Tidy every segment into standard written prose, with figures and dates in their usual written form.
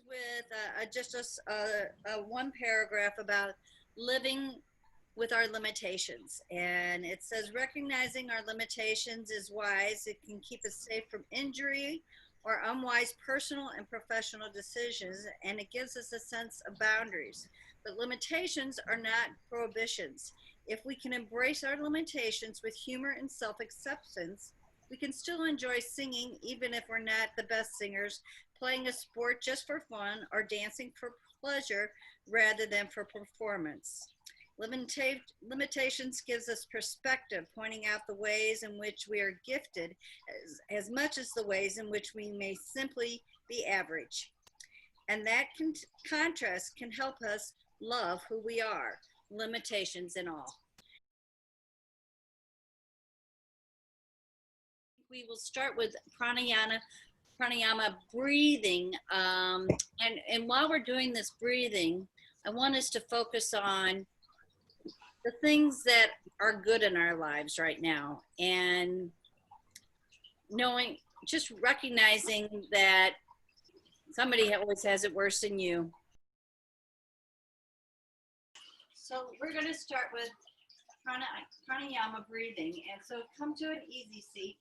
with just a one paragraph about living with our limitations. And it says, recognizing our limitations is wise. It can keep us safe from injury or unwise personal and professional decisions, and it gives us a sense of boundaries. But limitations are not prohibitions. If we can embrace our limitations with humor and self acceptance, we can still enjoy singing even if we're not the best singers, playing a sport just for fun, or dancing for pleasure rather than for performance. Limitations gives us perspective, pointing out the ways in which we are gifted as much as the ways in which we may simply be average. And that contrast can help us love who we are, limitations and all. We will start with pranayama breathing. And while we're doing this breathing, I want us to focus on the things that are good in our lives right now, and knowing, just recognizing that somebody always has it worse than you. So we're going to start with pranayama breathing. And so come to an easy seat.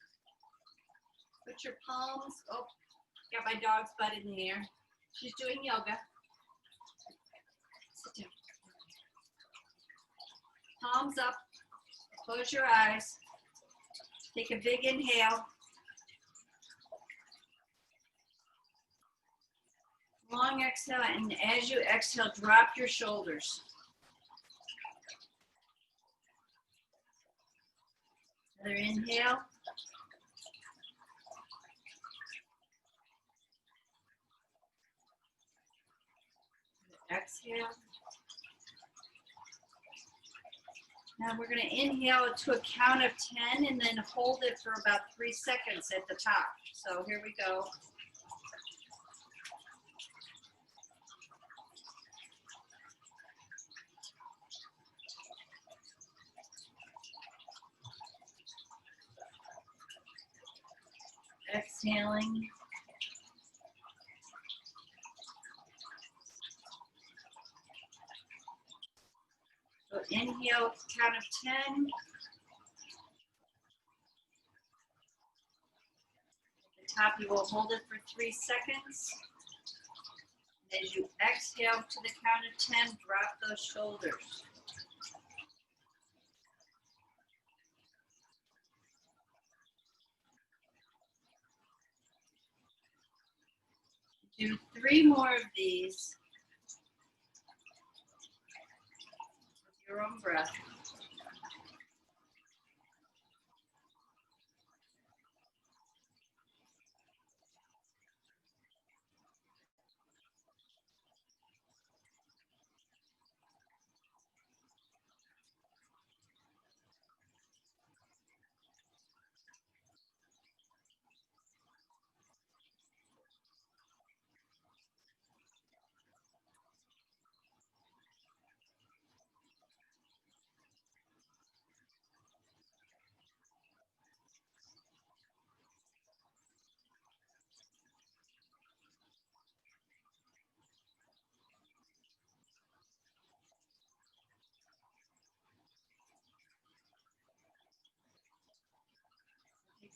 Put your palms, oh, got my dog's butt in the air. She's doing yoga. Sit down. Palms up, close your eyes. Take a big inhale. Long exhale, and as you exhale, drop your shoulders. Another inhale. Exhale. Now we're going to inhale to a count of 10 and then hold it for about 3 seconds at the top. So here we go. Exhaling. So inhale, count of 10. At the top, you will hold it for 3 seconds. As you exhale to the count of 10, drop those shoulders. Do 3 more of these with your own breath.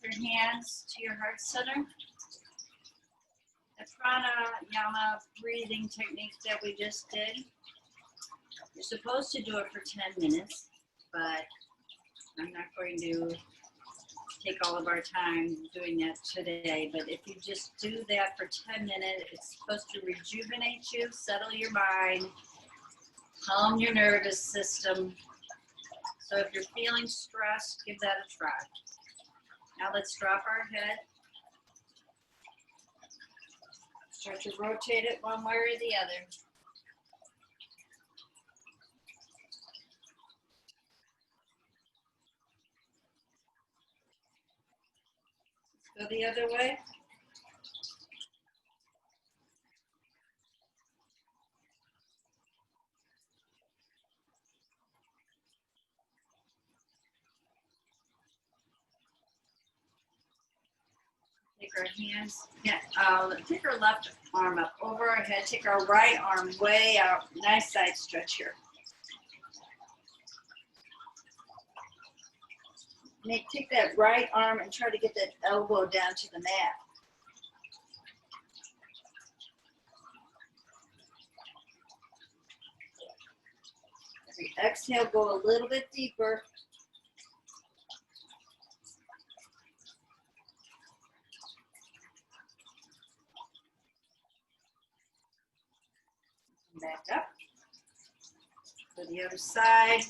Take your hands to your heart center. The pranayama breathing technique that we just did. You're supposed to do it for 10 minutes, but I'm not going to take all of our time doing that today. But if you just do that for 10 minutes, it's supposed to rejuvenate you, settle your mind, calm your nervous system. So if you're feeling stressed, give that a try. Now let's drop our head. Start to rotate it one way or the other. Let's go the other way. Take our hands, yeah, take our left arm up over our head. Take our right arm way out. Nice side stretch here. Take that right arm and try to get that elbow down to the mat. As we exhale, go a little bit deeper. Back up. To the other side.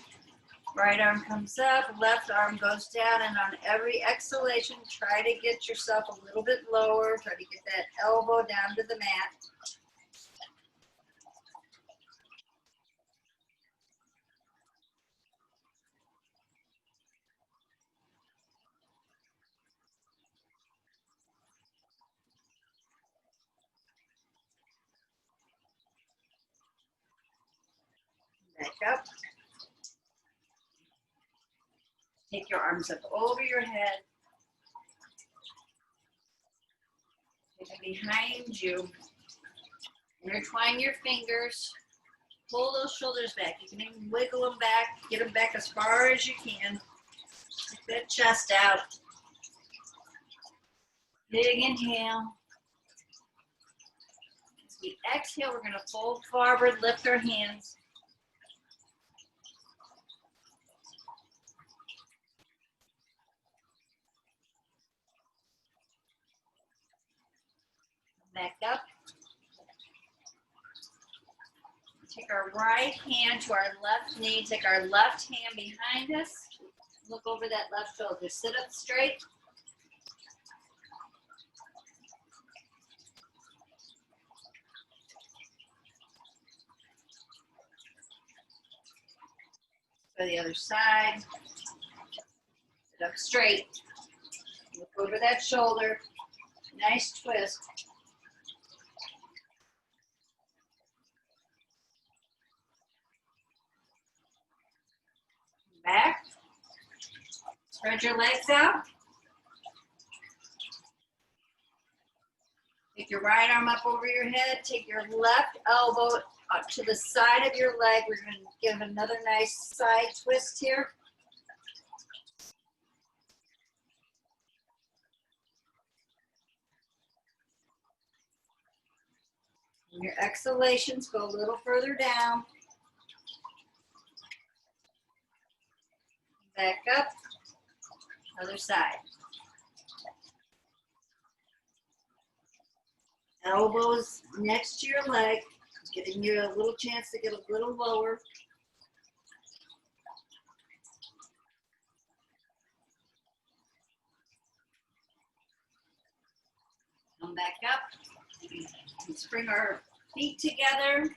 Right arm comes up, left arm goes down, and on every exhalation, try to get yourself a little bit lower. Try to get that elbow down to the mat. Back up. Take your arms up over your head. Take them behind you. Intertwine your fingers. Pull those shoulders back. You can even wiggle them back. Get them back as far as you can. Take that chest out. Big inhale. As we exhale, we're going to fold forward, lift our hands. Back up. Take our right hand to our left knee. Take our left hand behind us. Look over that left shoulder. Sit up straight. To the other side. Sit up straight. Look over that shoulder. Nice twist. Back. Spread your legs out. Take your right arm up over your head. Take your left elbow up to the side of your leg. We're going to give another nice side twist here. And your exhalations go a little further down. Back up. Other side. Elbows next to your leg, giving you a little chance to get a little lower. Come back up. Let's bring our feet together.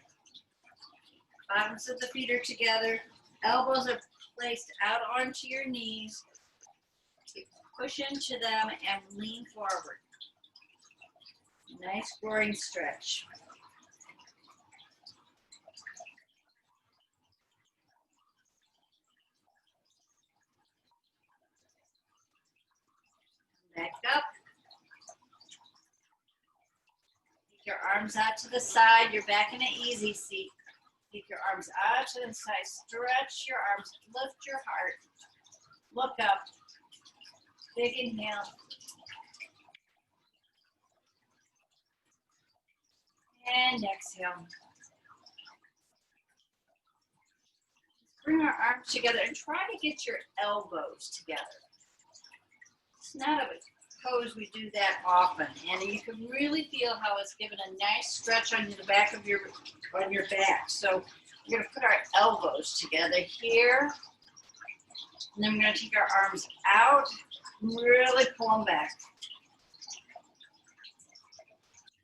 Bottoms of the feet are together. Elbows are placed out onto your knees. Push into them and lean forward. Nice groin stretch. Back up. Take your arms out to the side. You're back in an easy seat. Take your arms out to the side. Stretch your arms. Lift your heart. Look up. Big inhale. And exhale. Bring our arms together and try to get your elbows together. It's not a pose we do that often, and you can really feel how it's given a nice stretch on the back of your back. So we're going to put our elbows together here, and then we're going to take our arms out, really pull them back.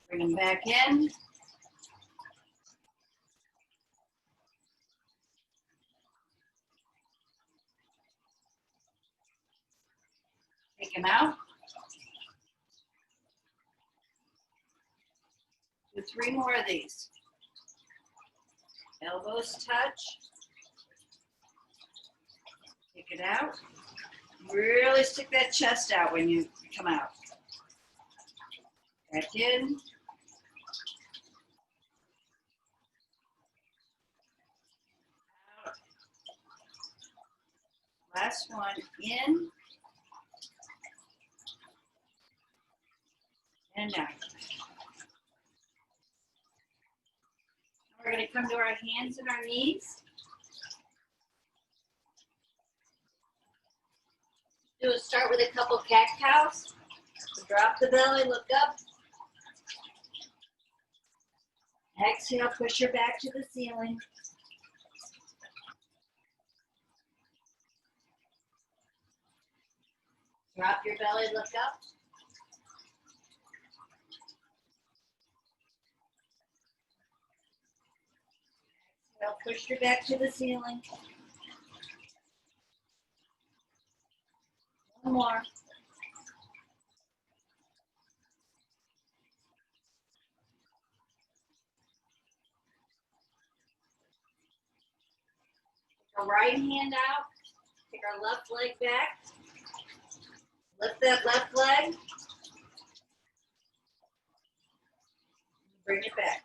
Bring them back in. Take them out. Do 3 more of these. Elbows touch. Take it out. Really stick that chest out when you come out. Back in. Out. Last one, in. And out. We're going to come to our hands and our knees. Start with a couple cat-cows. Drop the belly, look up. Exhale, push your back to the ceiling. Drop your belly, look up. Exhale, push your back to the ceiling. One more. Take our right hand out. Take our left leg back. Lift that left leg. Bring it back.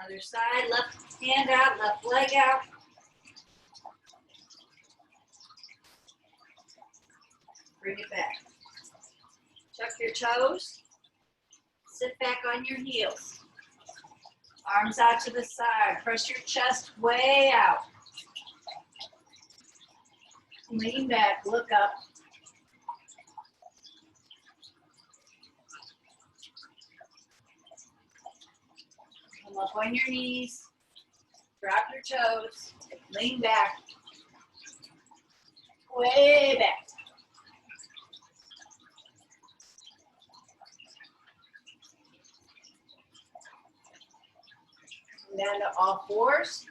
Other side, left hand out, left leg out. Bring it back. Tuck your toes. Sit back on your heels. Arms out to the side. Press your chest way out. Lean back, look up. Come up on your knees. Drop your toes. Lean back. Way back. Down to all fours.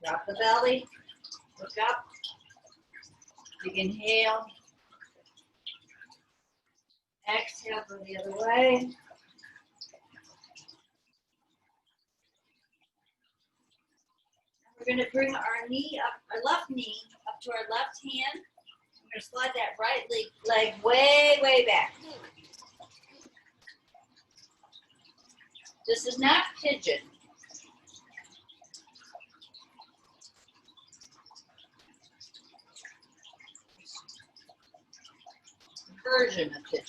Drop the belly. Look up. Big inhale. Exhale, go the other way. We're going to bring our knee up, our left knee up to our left hand. We're going to slide that right leg way, way back. This is not pigeon. Version of pigeon.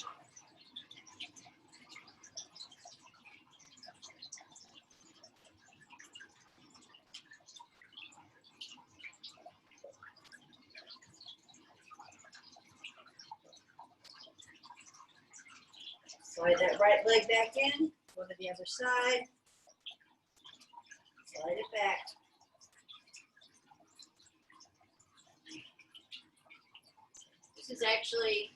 Slide that right leg back in. Go to the other side. Slide it back. This is actually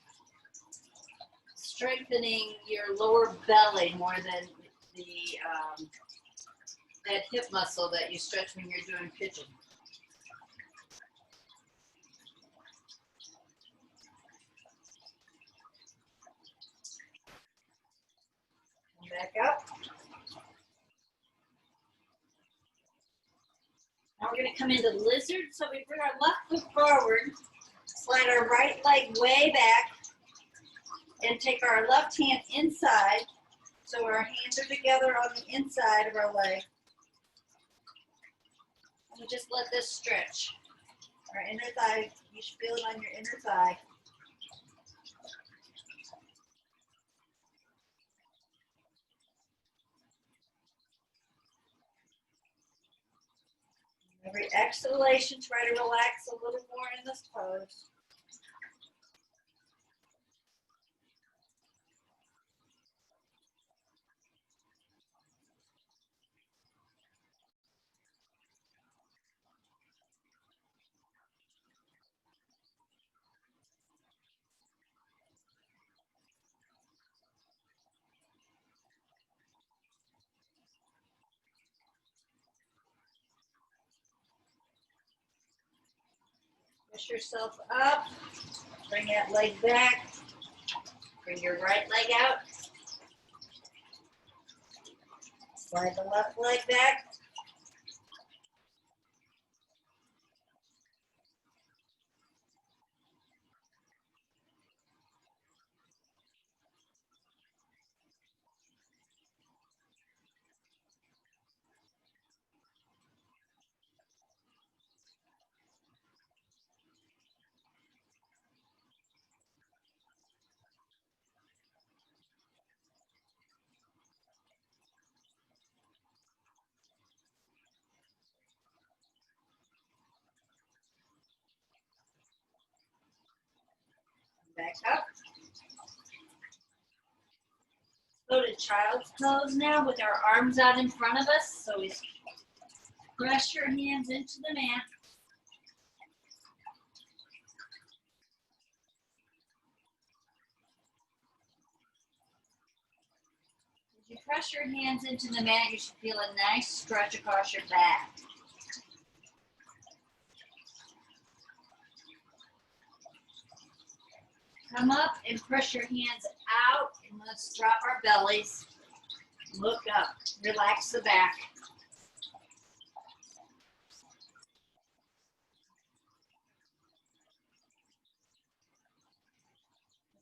strengthening your lower belly more than the that hip muscle that you stretch when you're doing pigeon. Come back up. Now we're going to come into lizard. So we bring our left foot forward, slide our right leg way back, and take our left hand inside. So our hands are together on the inside of our leg. And just let this stretch. Our inner thigh, you should feel it on your inner thigh. Every exhalation, try to relax a little more in this pose. Push yourself up. Bring that leg back. Bring your right leg out. Slide the left leg back. Back up. Go to child's pose now with our arms out in front of us. So we press your hands into the mat. As you press your hands into the mat, you should feel a nice stretch across your back. Come up and press your hands out, and let's drop our bellies. Look up, relax the back.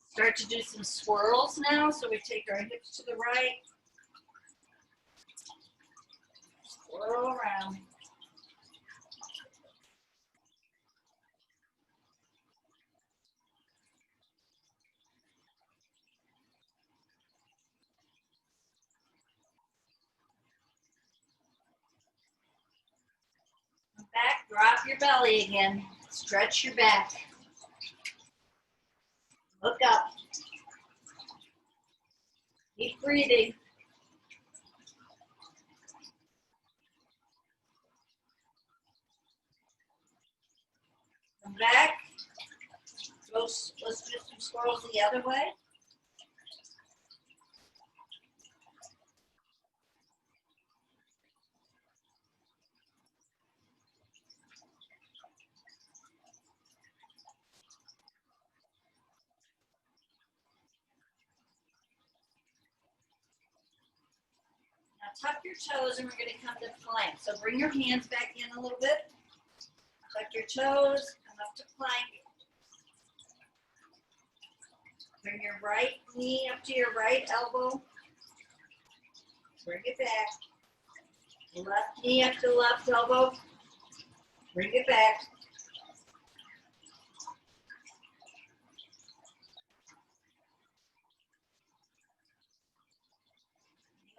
Start to do some swirls now. So we take our hips to the right, swirl around. Back, drop your belly again. Stretch your back. Look up. Keep breathing. Come back. Let's do some swirls the other way. Tuck your toes and we're going to come to plank. So bring your hands back in a little bit. Tuck your toes, come up to plank. Bring your right knee up to your right elbow. Bring it back. Left knee up to left elbow. Bring it back.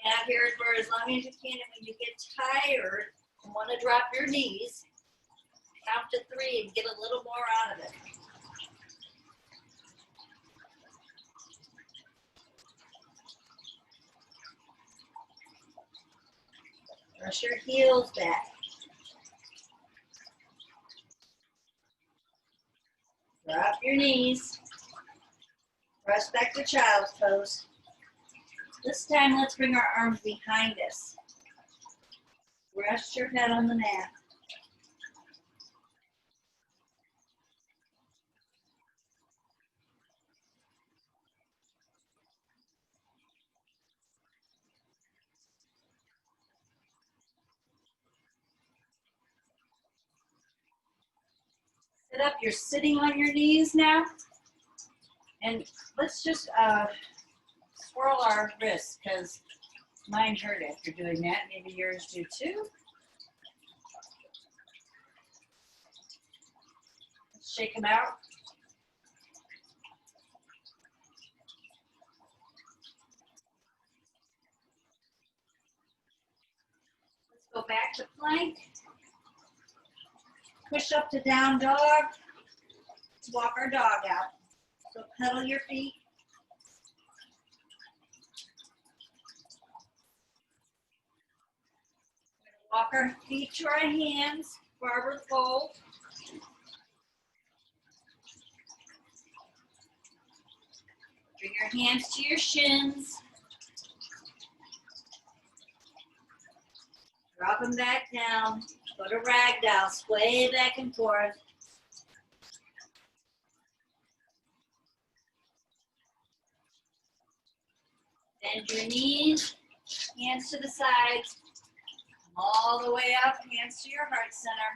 Out here for as long as you can, and when you get tired and want to drop your knees, count to 3 and get a little more out of it. Press your heels back. Drop your knees. Press back to child's pose. This time, let's bring our arms behind us. Rest your head on the mat. Sit up. You're sitting on your knees now. And let's just swirl our wrists, because mine hurt after doing that. Maybe yours do too. Let's shake them out. Let's go back to plank. Push up to down dog. Let's walk our dog out. So pedal your feet. Walk our feet to our hands, forward fold. Bring your hands to your shins. Drop them back down. Go to ragdoll, sway back and forth. Bend your knees, hands to the sides. All the way up, hands to your heart center.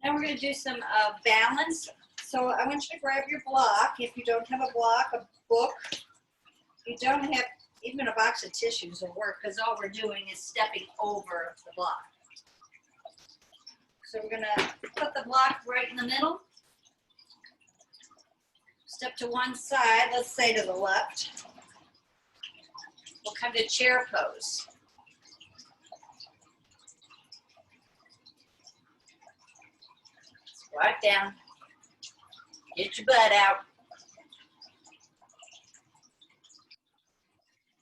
Now we're going to do some balance. So I want you to grab your block. If you don't have a block, a book. If you don't have even a box of tissues will work, because all we're doing is stepping over the block. So we're going to put the block right in the middle. Step to one side, let's say to the left. We'll come to chair pose. Squat down. Get your butt out.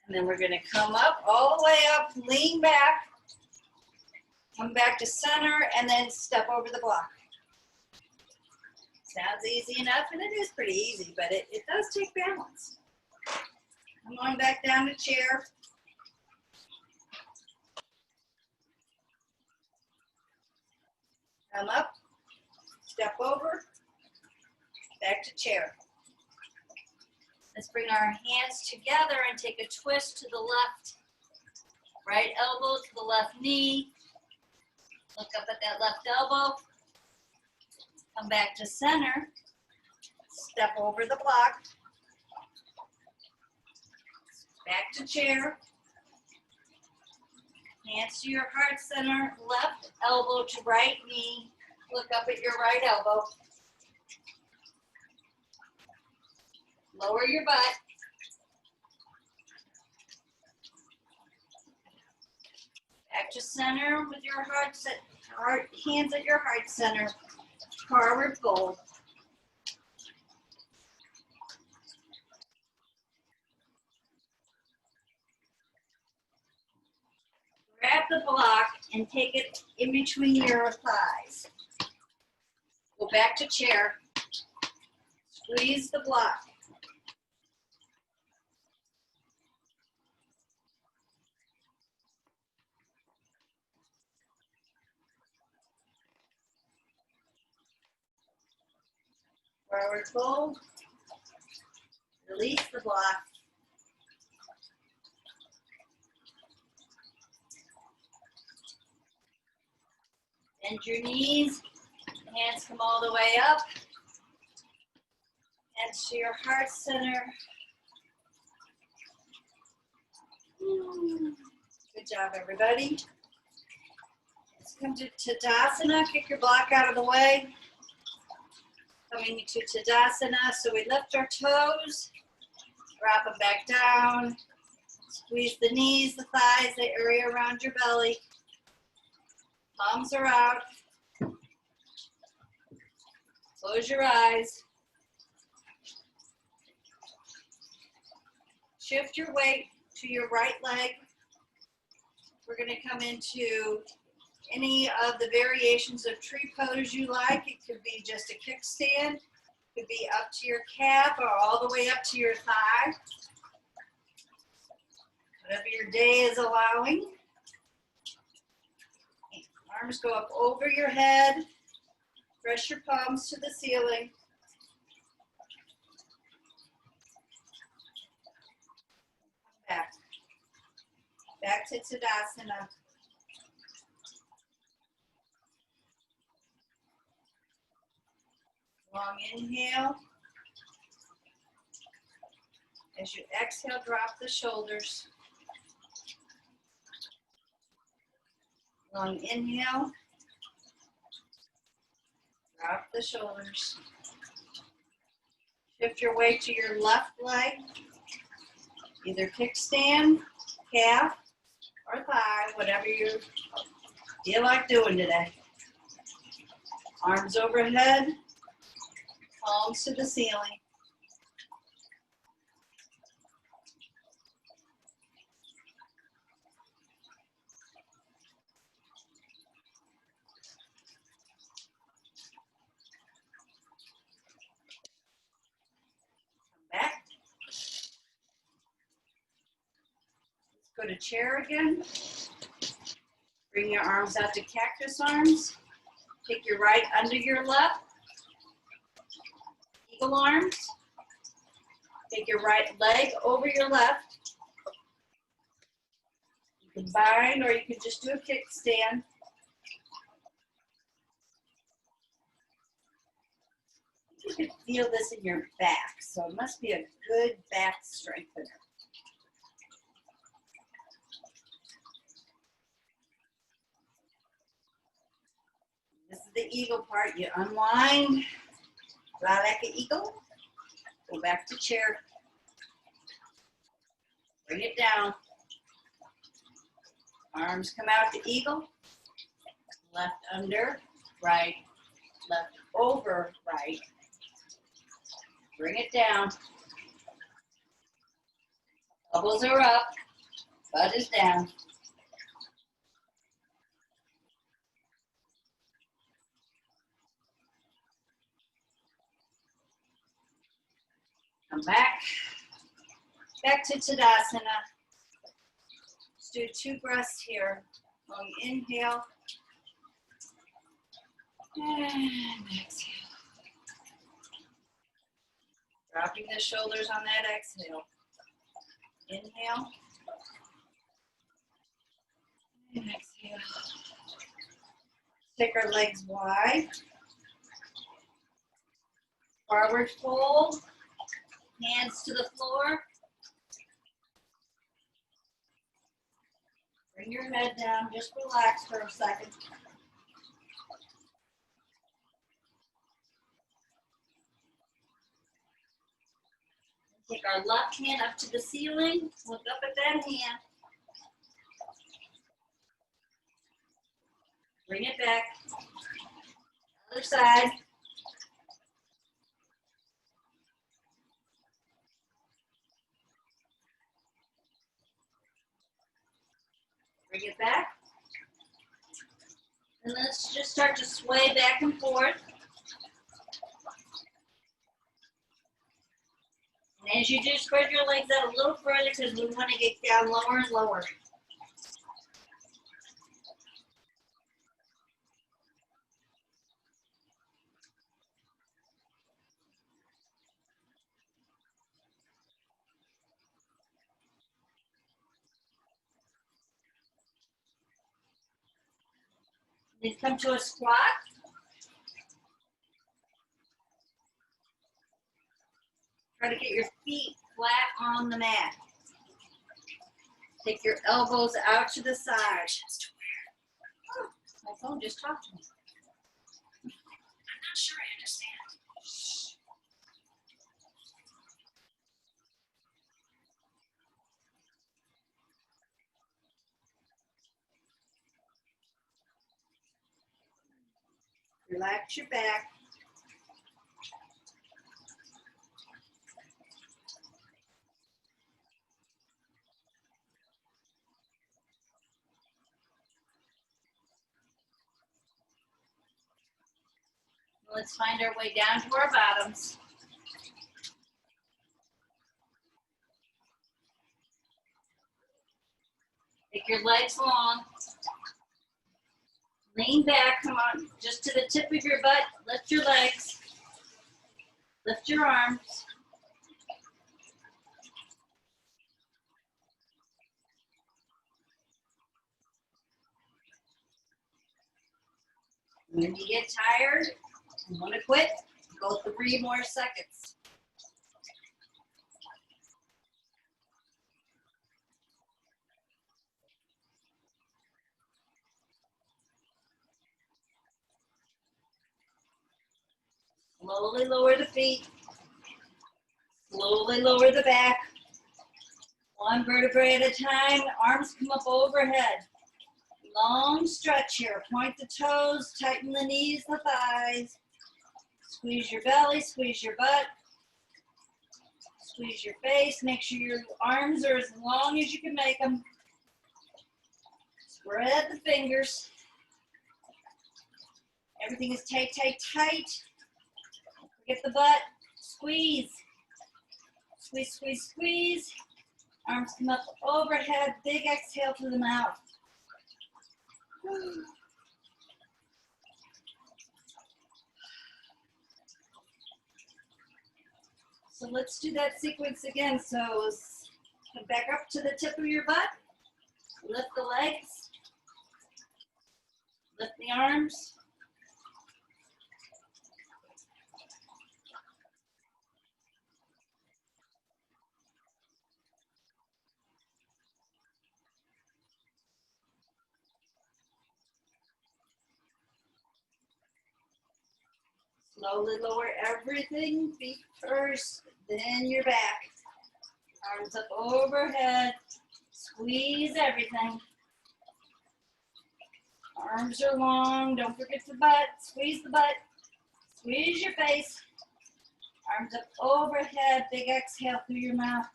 And then we're going to come up, all the way up, lean back, come back to center, and then step over the block. Sounds easy enough, and it is pretty easy, but it does take balance. I'm going back down to chair. Come up, step over, back to chair. Let's bring our hands together and take a twist to the left. Right elbow to the left knee. Look up at that left elbow. Come back to center. Step over the block. Back to chair. Hands to your heart center. Left elbow to right knee. Look up at your right elbow. Lower your butt. Back to center with your hands at your heart center. Forward fold. Grab the block and take it in between your thighs. Go back to chair. Squeeze the block. Forward fold. Release the block. Bend your knees. Hands come all the way up. Hands to your heart center. Good job, everybody. Let's come to Tadasana. Kick your block out of the way. Coming to Tadasana. So we lift our toes, drop them back down. Squeeze the knees, the thighs, the area around your belly. Palms are out. Close your eyes. Shift your weight to your right leg. We're going to come into any of the variations of tree pose you like. It could be just a kickstand. It could be up to your calf or all the way up to your thigh. Whatever your day is allowing. Arms go up over your head. Press your palms to the ceiling. Back. Back to Tadasana. Long inhale. As you exhale, drop the shoulders. Long inhale. Drop the shoulders. Shift your weight to your left leg. Either kickstand, calf, or thigh, whatever you feel like doing today. Arms overhead, palms to the ceiling. Back. Let's go to chair again. Bring your arms out to cactus arms. Take your right under your left. Eagle arms. Take your right leg over your left. You can bind or you can just do a kickstand. You can feel this in your back, so it must be a good back strengthener. This is the eagle part. You unwind, fly like an eagle, go back to chair, bring it down. Arms come out to eagle, left under, right, left over right. Bring it down. Elbows are up. Butt is down. Come back. Back to Tadasana. Let's do 2 breaths here. Long inhale. And exhale. Dropping the shoulders on that exhale. Inhale. And exhale. Take our legs wide. Forward fold. Hands to the floor. Bring your head down. Just relax for a second. Take our left hand up to the ceiling. Look up at that hand. Bring it back. Other side. Bring it back. And let's just start to sway back and forth. And as you do, spread your legs out a little further because we want to get down lower and lower. Then come to a squat. Try to get your feet flat on the mat. Take your elbows out to the side. Oh, my phone just talked to me. I'm not sure I understand. Relax your back. Let's find our way down to our bottoms. Take your legs long. Lean back, come on, just to the tip of your butt. Lift your legs. Lift your arms. When you get tired, you want to quit, go 3 more seconds. Slowly lower the feet. Slowly lower the back. 1 vertebrae at a time. Arms come up overhead. Long stretch here. Point the toes. Tighten the knees, the thighs. Squeeze your belly. Squeeze your butt. Squeeze your face. Make sure your arms are as long as you can make them. Spread the fingers. Everything is tight, tight, tight. Get the butt, squeeze. Squeeze, squeeze, squeeze. Arms come up overhead, big exhale through the mouth. So let's do that sequence again. So come back up to the tip of your butt. Lift the legs. Lift the arms. Slowly lower everything, feet first, then your back. Arms up overhead, squeeze everything. Arms are long, don't forget the butt, squeeze the butt. Squeeze your face. Arms up overhead. Big exhale through your mouth.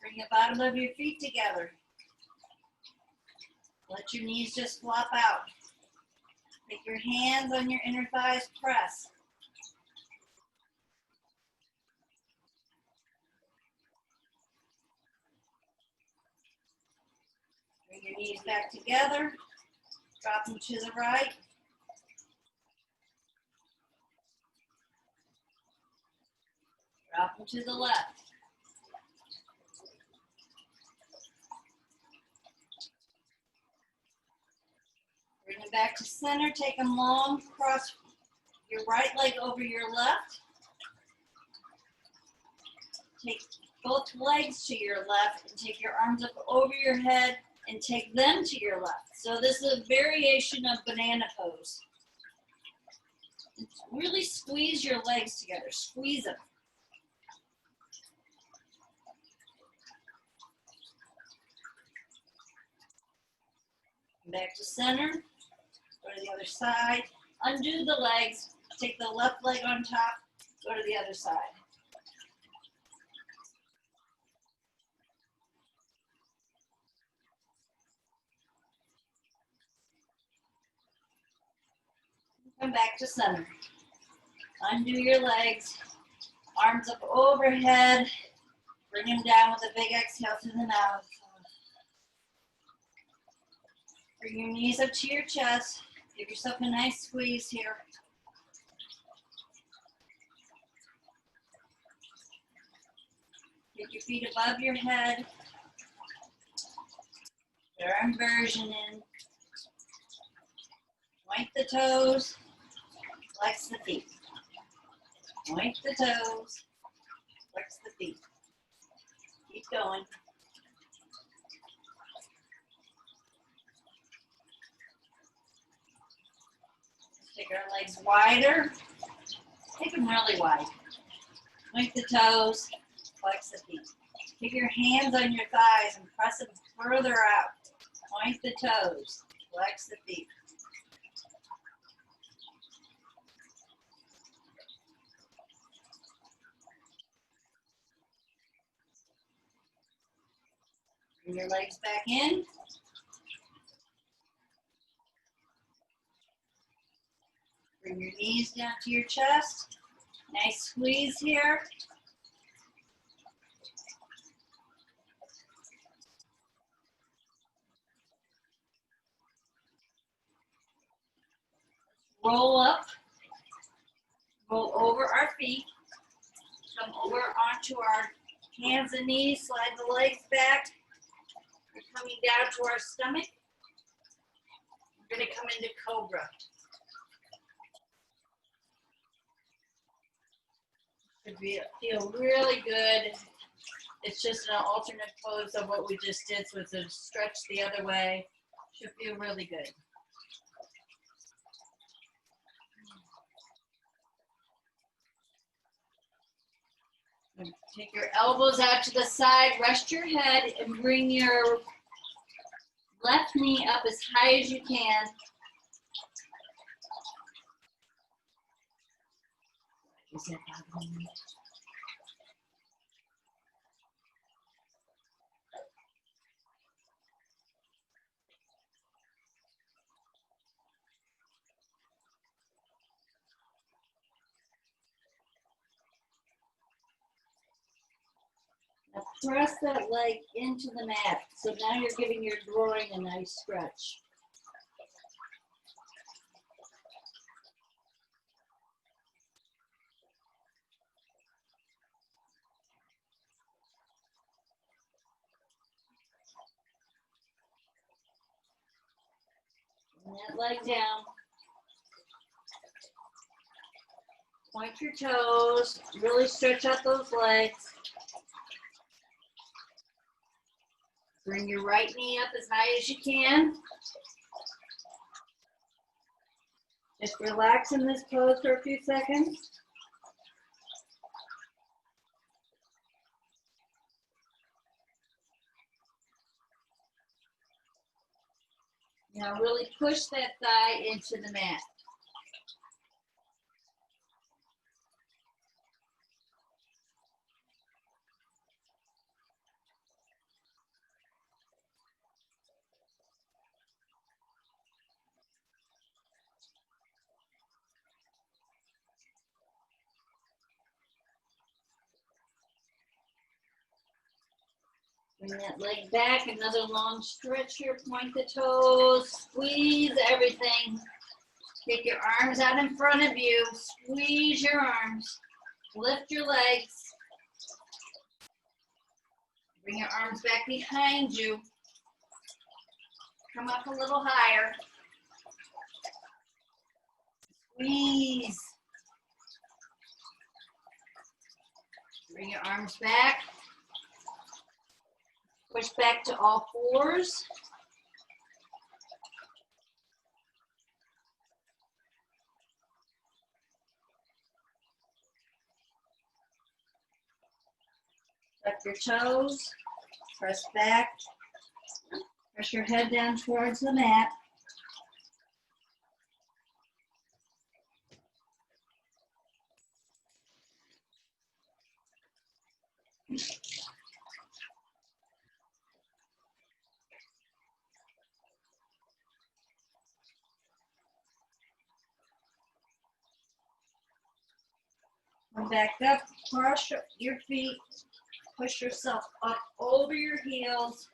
Bring the bottom of your feet together. Let your knees just flop out. Take your hands on your inner thighs, press. Bring your knees back together. Drop them to the right. Drop them to the left. Bring them back to center. Take them long. Cross your right leg over your left. Take both legs to your left and take your arms up over your head and take them to your left. So this is a variation of banana pose. Really squeeze your legs together. Squeeze them. Back to center. Go to the other side. Undo the legs. Take the left leg on top. Go to the other side. Come back to center. Undo your legs. Arms up overhead. Bring them down with a big exhale through the mouth. Bring your knees up to your chest. Give yourself a nice squeeze here. Get your feet above your head. Get our inversion in. Point the toes. Flex the feet. Point the toes. Flex the feet. Keep going. Take our legs wider. Take them really wide. Point the toes. Flex the feet. Keep your hands on your thighs and press them further out. Point the toes. Flex the feet. Bring your legs back in. Bring your knees down to your chest. Nice squeeze here. Roll up. Roll over our feet. Come over onto our hands and knees. Slide the legs back. We're coming down to our stomach. We're going to come into cobra. Should feel really good. It's just an alternate pose of what we just did, so it's a stretch the other way. Should feel really good. Take your elbows out to the side, rest your head, and bring your left knee up as high as you can. Now press that leg into the mat. So now you're giving your groin a nice stretch. Bring that leg down. Point your toes. Really stretch out those legs. Bring your right knee up as high as you can. Just relax in this pose for a few seconds. Now really push that thigh into the mat. Bring that leg back, another long stretch here, point the toes, squeeze everything. Take your arms out in front of you, squeeze your arms, lift your legs. Bring your arms back behind you. Come up a little higher. Squeeze. Bring your arms back. Push back to all fours. Tuck your toes. Press back. Press your head down towards the mat. Come back up, cross your feet, push yourself up over your heels.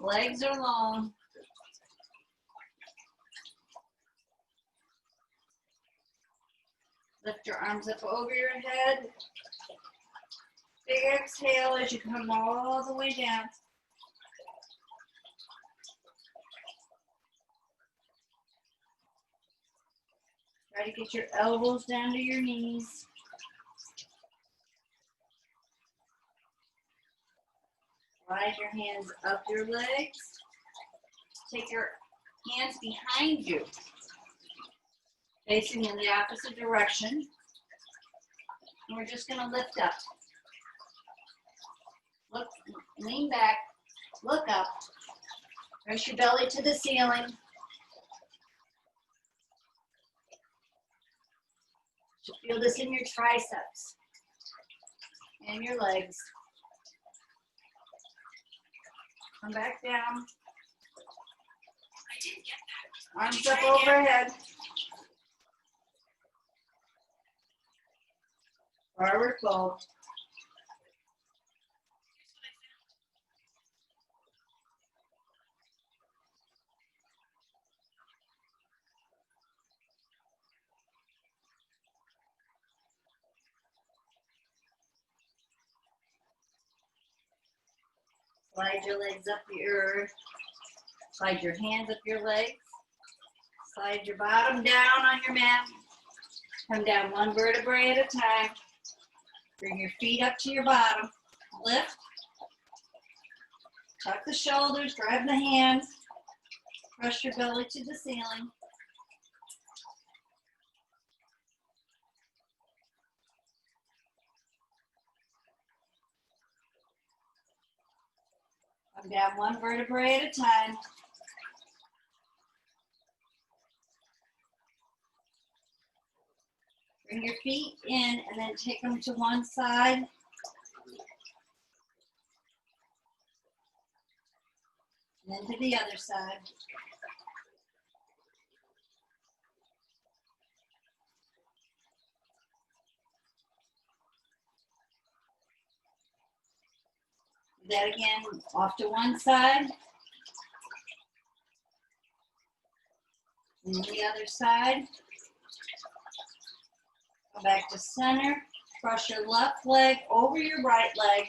Legs are long. Lift your arms up over your head. Big exhale as you come all the way down. Try to get your elbows down to your knees. Slide your hands up your legs. Take your hands behind you, facing in the opposite direction. And we're just going to lift up. Look, lean back, look up. Press your belly to the ceiling. You feel this in your triceps and your legs. Come back down. Arms up overhead. Forward fold. Slide your legs up slide your hands up your legs. Slide your bottom down on your mat. Come down one vertebrae at a time. Bring your feet up to your bottom. Lift. Tuck the shoulders, grab the hands. Press your belly to the ceiling. Come down one vertebrae at a time. Bring your feet in and then take them to one side. And then to the other side. Do that again, off to one side. And then the other side. Go back to center. Cross your left leg over your right leg.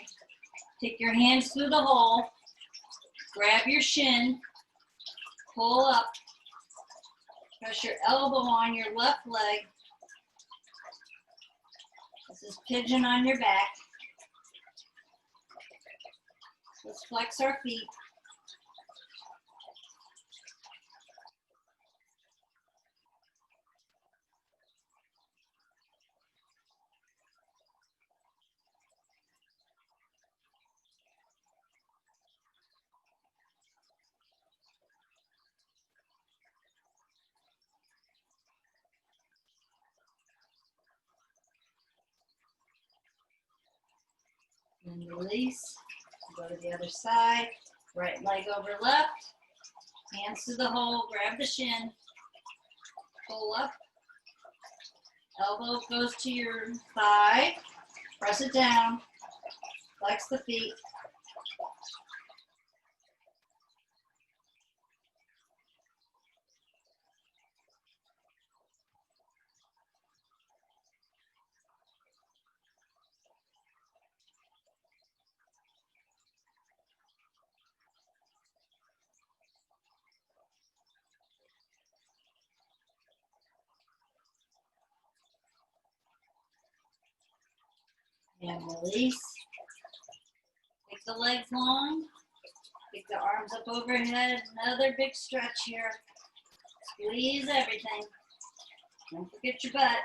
Take your hands through the hole. Grab your shin. Pull up. Press your elbow on your left leg. This is pigeon on your back. Let's flex our feet. And release. Go to the other side. Right leg over left. Hands to the hole. Grab the shin. Pull up. Elbow goes to your thigh. Press it down. Flex the feet. And release. Take the legs long. Take the arms up overhead. Another big stretch here. Squeeze everything. Don't forget your butt.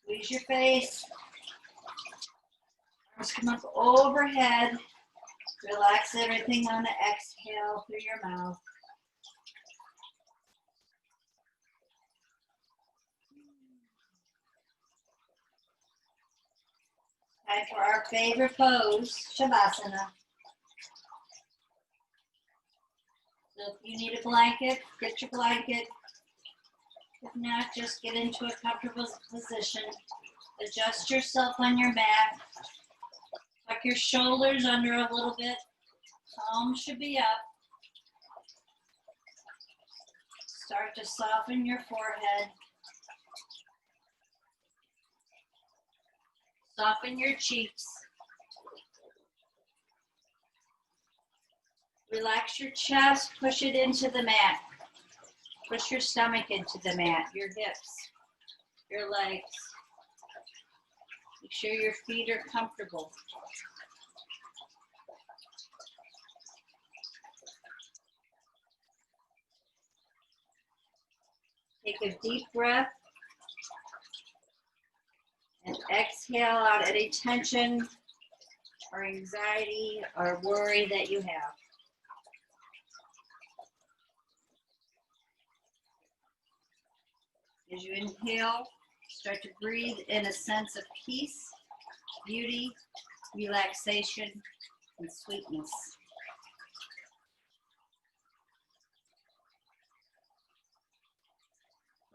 Squeeze your face. Arms come up overhead. Relax everything on the exhale through your mouth. Time for our favorite pose, Shavasana. So if you need a blanket, get your blanket. If not, just get into a comfortable position. Adjust yourself on your mat. Tuck your shoulders under a little bit. Palms should be up. Start to soften your forehead. Soften your cheeks. Relax your chest, push it into the mat. Push your stomach into the mat, your hips, your legs. Make sure your feet are comfortable. Take a deep breath and exhale out any tension or anxiety or worry that you have. As you inhale, start to breathe in a sense of peace, beauty, relaxation, and sweetness.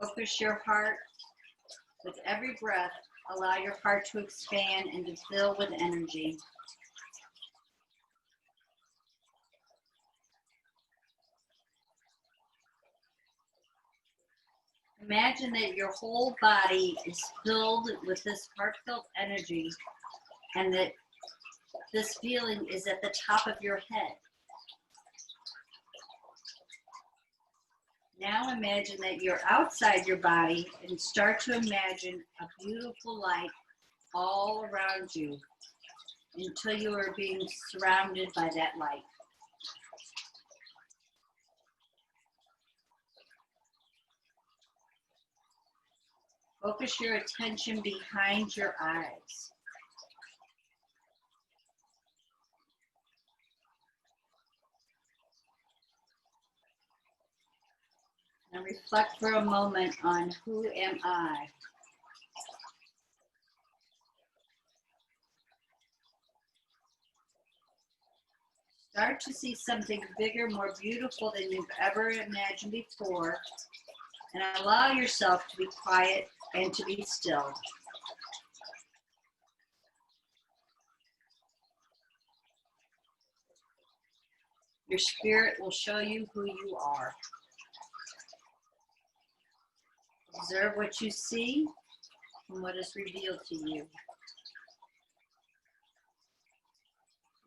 Focus your heart. With every breath, allow your heart to expand and to fill with energy. Imagine that your whole body is filled with this heartfelt energy and that this feeling is at the top of your head. Now imagine that you're outside your body and start to imagine a beautiful light all around you until you are being surrounded by that light. Focus your attention behind your eyes. And reflect for a moment on who am I? Start to see something bigger, more beautiful than you've ever imagined before, and allow yourself to be quiet and to be still. Your spirit will show you who you are. Observe what you see and what is revealed to you.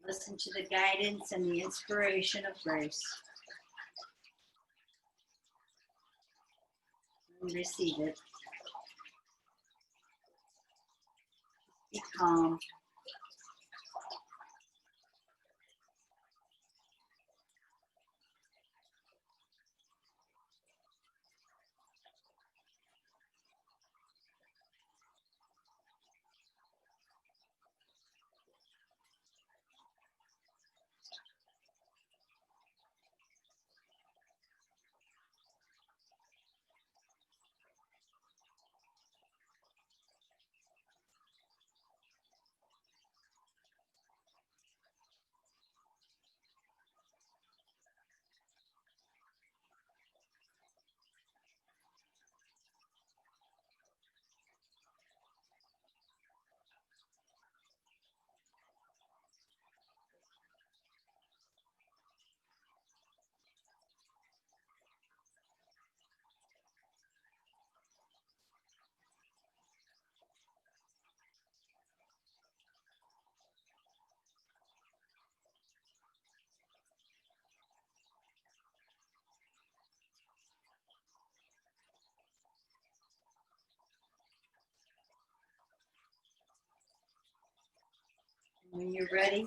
Listen to the guidance and the inspiration of grace. And receive it. Be calm. When you're ready,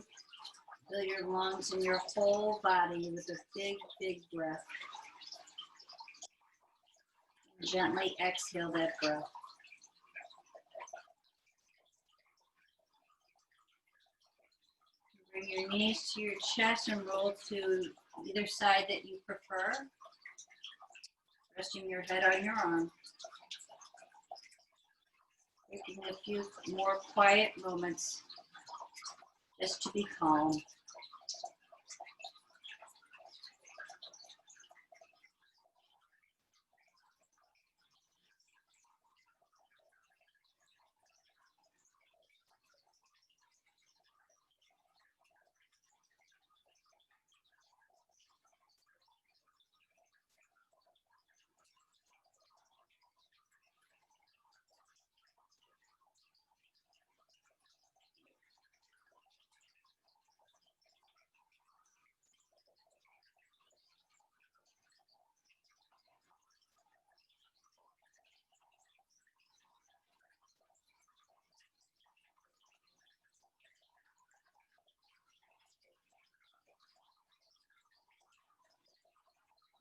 fill your lungs and your whole body with a big, big breath. Gently exhale that breath. Bring your knees to your chest and roll to either side that you prefer. Resting your head on your arm. Taking a few more quiet moments just to be calm.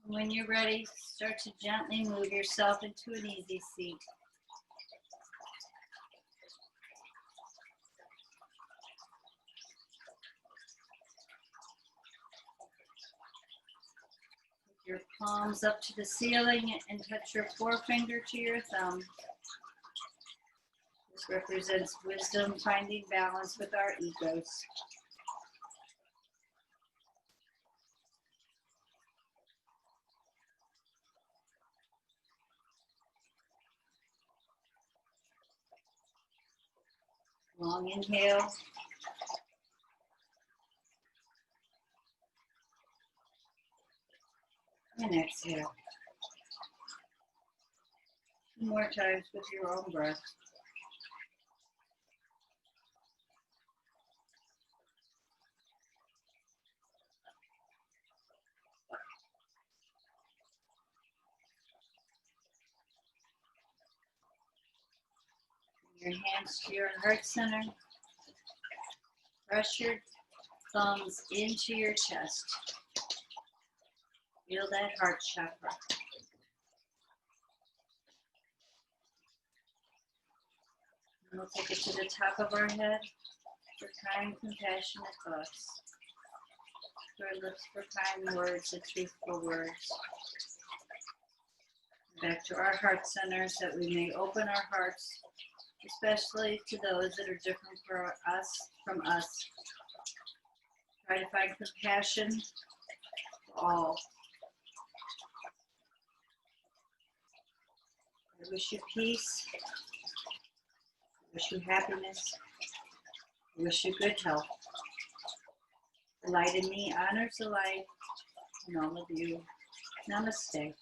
When you're ready, start to gently move yourself into an easy seat. Put your palms up to the ceiling and touch your forefinger to your thumb. This represents wisdom finding balance with our egos. Long inhale. And exhale. 2 more times with your own breath. Bring your hands to your heart center. Press your thumbs into your chest. Feel that heart chakra. And we'll take it to the top of our head for kind, compassionate thoughts. To our lips for kind words and truthful words. Back to our heart centers, that we may open our hearts, especially to those that are different from us. Try to find compassion for all. I wish you peace. I wish you happiness. I wish you good health. The light in me honors the light in all of you. Namaste.